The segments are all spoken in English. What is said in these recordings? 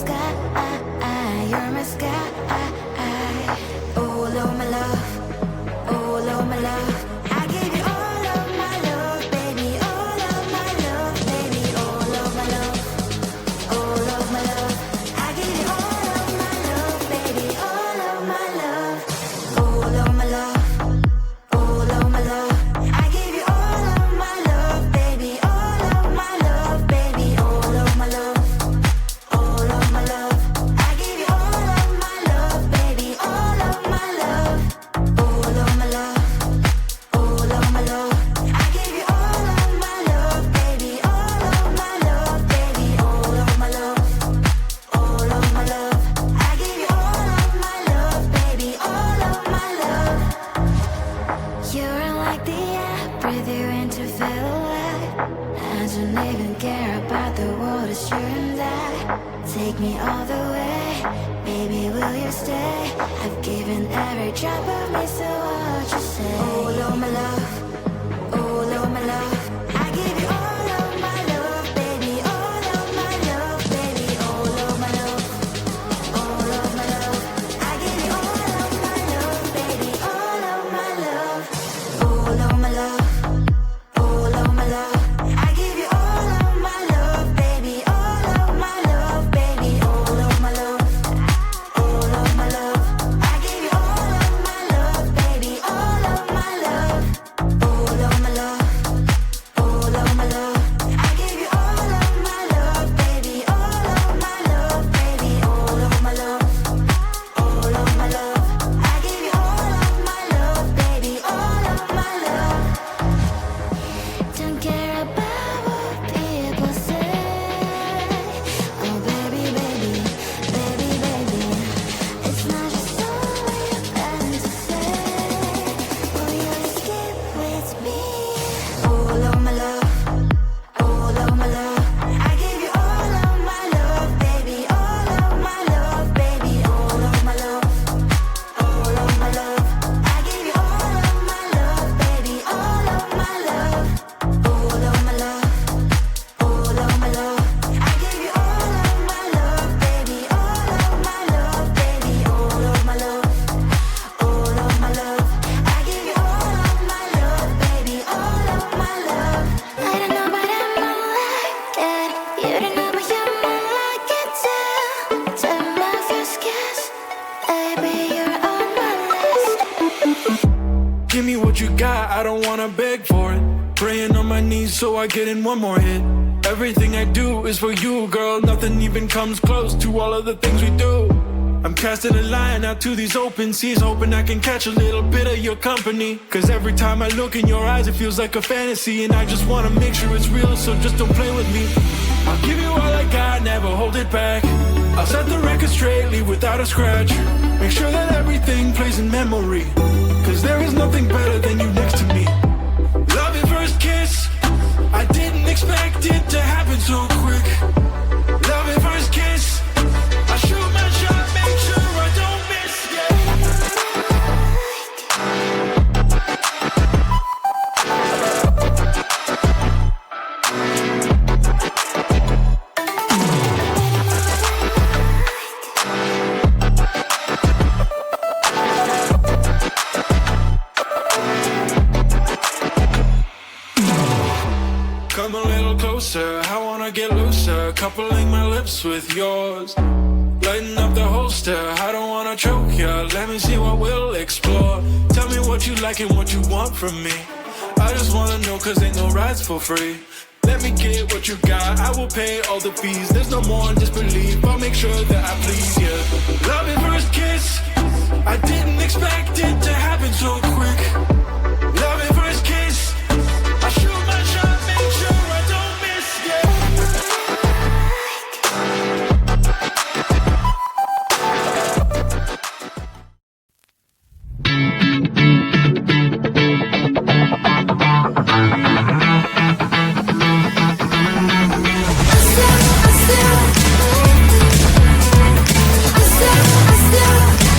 sky, you're my sky. All of my love, all of my love. I give you all of my love, baby. All of my love, baby. All of my love, all of my love. I give you all of my love, baby. All of my love, all of my love. All of my love, I give you all of my love, baby. All of my love, baby. All of my love, all of my love. I give you all of my love, baby. All of my love, all of my love, all of my love. I give you all of my love, baby. All of my love, baby. All of my love, all of my love. I give you all of my love, baby. All of my love. You're like the air, breathe you in to feel alive. I don't even care about the world, it's you and I. Take me all the way, baby, will you stay? I've given every drop of me, so what you say? All of my love, all of my love. I give you all of my love, baby. All of my love, baby. All of my love, all of my love. I give you all of my love, baby. All of my love. All of my love, all of my love. I give you all of my love, baby. All of my love, baby. All of my love, all of my love. I give you all of my love, baby. All of my love, all of my love, all of my love. I give you all of my love, baby. All of my love, baby. All of my love, all of my love. I give you all of my love, baby. All of my love. Don't care about what people say. Oh baby, baby, baby, baby. It's not just all we're meant to say. Will you skip with me? All of my love, all of my love. I give you all of my love, baby. All of my love, baby. All of my love, all of my love. I give you all of my love, baby. All of my love, all of my love, all of my love. I give you all of my love, baby. All of my love, baby. All of my love, all of my love. I give you all of my love, baby. All of my love. I don't know, but I'm like it. You don't know, but you're more like it too. Till my first kiss, baby, you're on my list. Give me what you got, I don't wanna beg for it. Praying on my knees so I get in one more hit. Everything I do is for you, girl. Nothing even comes close to all of the things we do. I'm casting a line out to these open seas, hoping I can catch a little bit of your company. Cause every time I look in your eyes, it feels like a fantasy. And I just wanna make sure it's real, so just don't play with me. I'll give you all I got, never hold it back. I'll set the record straight, leave without a scratch. Make sure that everything plays in memory. Cause there is nothing better than you next to me. Love at first kiss, I didn't expect it to happen so quick. Love at first kiss, I shoot my shot, make sure I don't miss, Come a little closer, I wanna get looser. Coupling my lips with yours, lighten up the holster. I don't wanna choke ya, let me see what we'll explore. Tell me what you like and what you want from me. I just wanna know, cause ain't no rides for free. Let me get what you got, I will pay all the fees. There's no more disbelief, I'll make sure that I please you. Love at first kiss, I didn't expect it to happen so quick. Love at first kiss, I shoot my shot, make sure I don't miss, I still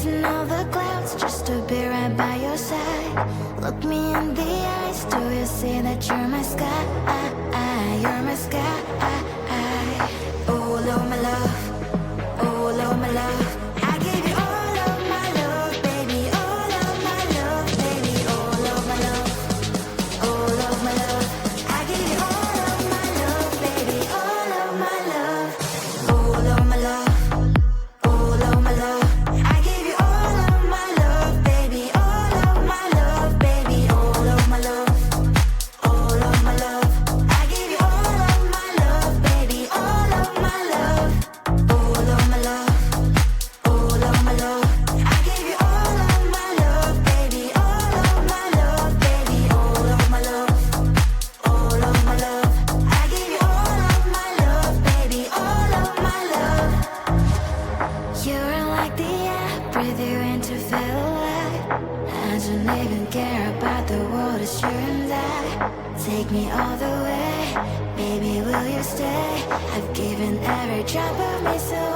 chasing all the clouds just to be right by your side. Look me in the eyes, do you see that you're my sky? You're my sky. Oh Lord, my love. Oh Lord, my love. I give you all of my love, baby. All of my love, baby. All of my love. All of my love. I give you all of my love, baby. All of my love. All of my love. All of my love. I give you all of my love, baby. All of my love, baby. All of my love. All of my love. I give you all of my love, baby. All of my love. All of my love. All of my love. I give you all of my love, baby. All of my love, baby. All of my love. All of my love. I give you all of my love, baby. All of my love. You're like the air, breathe you in to feel alive. I don't even care about the world, it's you and I. Take me all the way, baby, will you stay? I've given every drop of me so